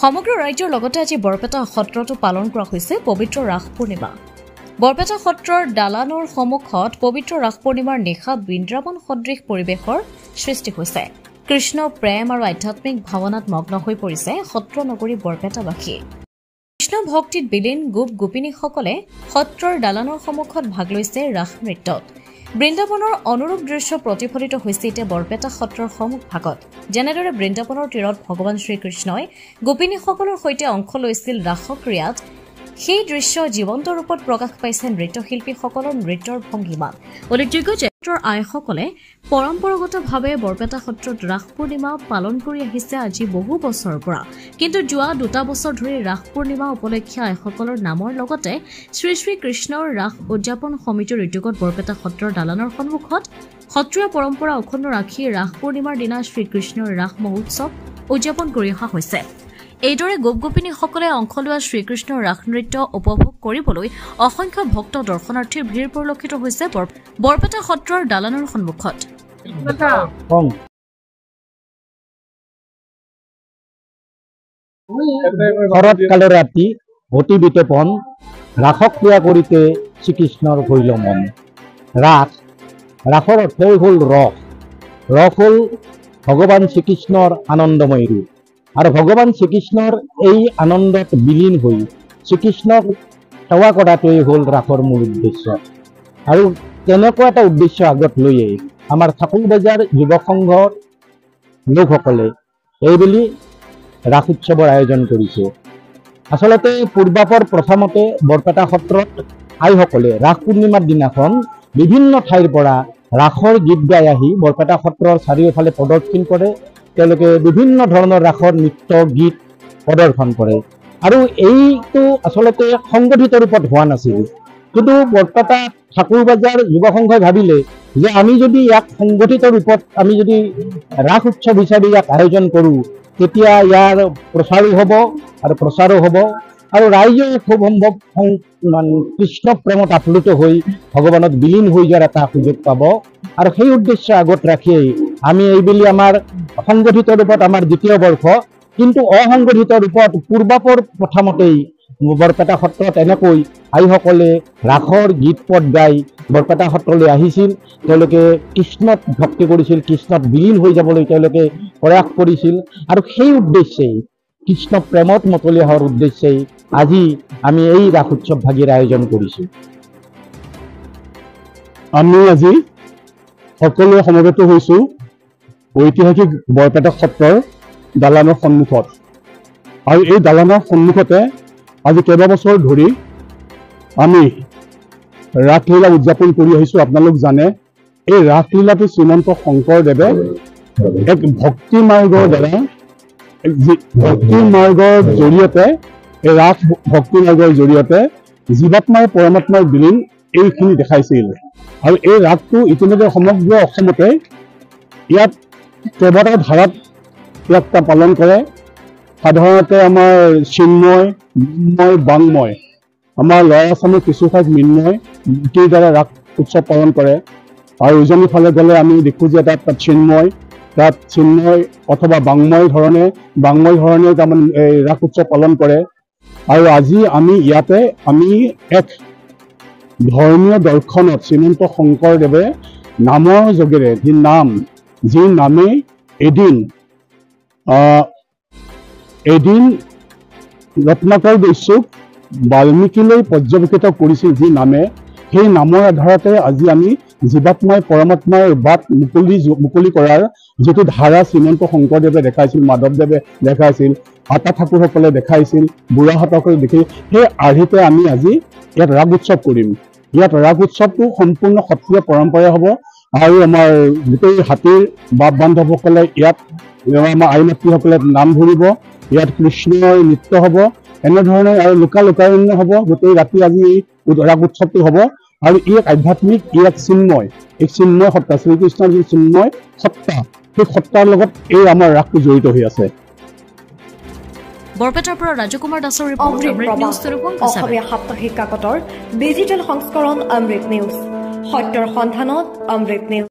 সমগ্ৰ ৰাজ্যৰ লগতে আজি বৰপেটা সত্ৰতো পালন কৰা হৈছে পবিত্ৰ ৰাস পূৰ্ণিমা। বৰপেটা সত্ৰৰ দালানৰ সন্মুখত পবিত্ৰ ৰাস পূৰ্ণিমাৰ নিশা বৃন্দাবন সদৃশ পৰিৱেশৰ সৃষ্টি হৈছে। কৃষ্ণ প্ৰেম আৰু আধ্যাত্মিক ভাৱনাত মগ্ন হৈ পৰিছে সত্ৰ নগৰী বৰপেটাবাসী। কৃষ্ণ ভক্তিত বিলীন গোপিনীসকলে সত্ৰৰ দালানৰ সন্মুখত ভাগ লৈছে ৰাস নৃত্যত। বৃন্দাবনৰ অনুৰূপ দৃশ্য প্ৰতিফলিত হৈছে এতিয়া বৰপেটা সত্ৰৰ সন্মুখ ভাগত। যেনেদৰে বৃন্দাবনৰ তীৰত ভগৱান শ্ৰীকৃষ্ণই গোপিনীসকলৰ সৈতে অংশ লৈছিল ৰাসক্ৰিয়াত, সেই দৃশ্য জীৱন্ত ৰূপত প্ৰকাশ পাইছে নৃত্যশিল্পীসকলৰ নৃত্যৰ ভংগীমাত। উল্লেখযোগ্য যে সত্ৰৰ আইসকলে পৰম্পৰাগতভাৱে বৰপেটা সত্ৰত ৰাস পূৰ্ণিমা পালন কৰি আহিছে আজি বহু বছৰৰ পৰা। কিন্তু যোৱা 2 বছৰ ধৰি ৰাস পূৰ্ণিমা উপলক্ষে আইসকলৰ নামৰ লগতে শ্ৰী শ্ৰী কৃষ্ণৰ ৰাস উদযাপন সমিতিৰ উদ্যোগত বৰপেটা সত্ৰৰ দালানৰ সন্মুখত সত্ৰীয়া পৰম্পৰা অক্ষুণ্ণ ৰাখি ৰাস পূৰ্ণিমাৰ দিনা শ্ৰীকৃষ্ণৰ ৰাস মহোৎসৱ উদযাপন কৰি অহা হৈছে। এইদৰে গোপিনীসকলে অংশ লোৱা শ্ৰীকৃষ্ণৰ ৰাস নৃত্য উপভোগ কৰিবলৈ অসংখ্য ভক্ত দৰ্শনাৰ্থীৰ ভিৰ পৰিলক্ষিত হৈছে বৰপেটা সত্ৰৰ দালানৰ সন্মুখত। শরৎকালে রাতি অতি বিতপন রাসক ক্রিয়া করিতে শ্রীকৃষ্ণর হইল মন। রাসর অর্থই হল রস। রস হল ভগবান শ্রীকৃষ্ণর আনন্দময় রূপ। আর ভগবান শ্রীকৃষ্ণর এই আনন্দত বিলীন হই শ্রীকৃষ্ণক সেৱা কৰাটোৱেই হল ৰাসৰ মূল উদ্দেশ্য। আৰু তেনেকুৱা এটা উদ্দেশ্য আগত লৈয়ে আমাৰ ঠাকুৰ বজাৰ যুৱক সংঘৰ লোকসকলে এইবুলি ৰাস উৎসৱৰ আয়োজন কৰিছে। আচলতে পূৰ্বাপৰ প্ৰথমতে বৰপেটা সত্ৰত আইসকলে ৰাস পূৰ্ণিমাৰ দিনাখন বিভিন্ন ঠাইৰ পৰা ৰাসৰ গীত গাই আহি বৰপেটা সত্ৰৰ চাৰিওফালে প্ৰদৰ্শন কৰে। তেওঁলোকে বিভিন্ন ধৰণৰ ৰাসৰ নৃত্য গীত প্ৰদৰ্শন কৰে। আৰু এইটো আচলতে সংগঠিত ৰূপত হোৱা নাছিল। কিন্তু বৰপেটা ঠাকুৰ বজাৰ যুৱ সংঘই ভাবিলে যে আমি যদি ইয়াক সংগঠিত ৰূপত আমি যদি ৰাস উৎসৱ হিচাপে ইয়াক আয়োজন কৰোঁ, তেতিয়া ইয়াৰ প্ৰচাৰো হ'ব আৰু ৰাইজে খুব সম্ভৱ কৃষ্ণ প্ৰেমত আপ্লুত হৈ ভগৱানত বিলীন হৈ যোৱাৰ এটা সুযোগ পাব। আৰু সেই উদ্দেশ্য আগত ৰাখিয়েই আমি এইবুলি আমাৰ সংগঠিত ৰূপত আমাৰ দ্বিতীয় বৰ্ষ, কিন্তু অসংগঠিত ৰূপত পূৰ্বাপৰ প্ৰথমতেই বৰপেটা সত্ৰত এনেকৈ আইসকলে ৰাসৰ গীত পদ গাই বৰপেটা সত্ৰলৈ আহিছিল। তেওঁলোকে কৃষ্ণত ভক্তি কৰিছিল, কৃষ্ণত বিলীন হৈ যাবলৈ তেওঁলোকে প্ৰয়াস কৰিছিল। আৰু সেই উদ্দেশ্যেই কৃষ্ণ প্ৰেমত মতলি হোৱাৰ উদ্দেশ্যেই আজি আমি এই ৰাস উৎসৱ ভাগিৰ আয়োজন কৰিছোঁ। আমি আজি সকলোৱে সমবেত হৈছোঁ ঐতিহাসিক বৰপেটা সত্ৰৰ দালানৰ সন্মুখত। আৰু এই দালানৰ সন্মুখতে আজি কেইবাবছৰ ধৰি আমি ৰাসলীলা উদযাপন কৰি আহিছোঁ। আপোনালোক জানে এই ৰাসলীলাটো শ্ৰীমন্ত শংকৰদেৱে এক ভক্তি মাৰ্গৰ দ্বাৰা জৰিয়তে এই ৰাস ভক্তি মাৰ্গৰ জৰিয়তে জীৱাত্মাৰ পৰমাত্মাৰ বিলীন এইখিনি দেখাইছিল। আৰু এই ৰাসটো ইতিমধ্যে সমগ্ৰ অসমতে ইয়াত কেইবাটাও ধাৰাত ইয়াক পালন কৰে। সাধাৰণতে আমাৰ চিন্ময়, মৃন্ময়, বাংময়, আমাৰ ল'ৰা আছামৰ কিছু ঠাইত মৃন্ময় মূৰ্তিৰ দ্বাৰা ৰাস উৎসৱ পালন কৰে। আৰু উজনিৰ ফালে গ'লে আমি দেখোঁ যে তাত চিন্ময় অথবা বাংময় ধৰণে তাৰমানে এই ৰাস উৎসৱ পালন কৰে। আৰু আজি আমি ইয়াতে এক ধৰ্মীয় দৰ্শনত শ্ৰীমন্ত শংকৰদেৱে নামৰ যোগেৰে যি নামে এদিন ৰত্নাকৰ দস্যুক বাল্মীকিলৈ পৰ্যবেক্ষিত কৰিছিল, যি নামে সেই নামৰ আধাৰতে আজি আমি জীৱাত্মাই পৰমাত্মাৰ বাট মুকলি কৰাৰ যিটো ধাৰা শ্ৰীমন্ত শংকৰদেৱে দেখাইছিল, মাধৱদেৱে দেখাইছিল, আটা ঠাকুৰসকলে দেখাইছিল, বুঢ়াহঁতসকলে দেখি সেই আৰ্হিতে আমি আজি ইয়াত ৰাস উৎসৱ কৰিম। ইয়াত ৰাস উৎসৱটো সম্পূৰ্ণ সত্ৰীয় পৰম্পৰা হ'ব। আৰু আমাৰ গোটেই হাতীৰ বাপ বান্ধৱসকলে ইয়াত আমাৰ আই মাতৃসকলে নাম ধৰিব। ইয়াত কৃষ্ণৰ নৃত্য হ'ব, এনেধৰণে আৰু লোকাৰণ্য হ'ব। গোটেই ৰাতি আজি ৰাস উৎসৱটো হ'ব। আৰু ই এক আধ্যাত্মিক, এক চিন্ময় সত্তা, শ্ৰীকৃষ্ণৰ যি চিন্ময় সত্তা, সেই সত্তাৰ লগত এই আমাৰ ৰাসটো জড়িত হৈ আছে। বৰপেটাৰ পৰা ৰাজকুমাৰ দাসৰ অসমীয়া সাপ্তাহিক কাকতৰ ডিজিটেল সংস্কৰণ অমৃত নিউজ, সত্যৰ সন্ধানত অমৃত নিউজ।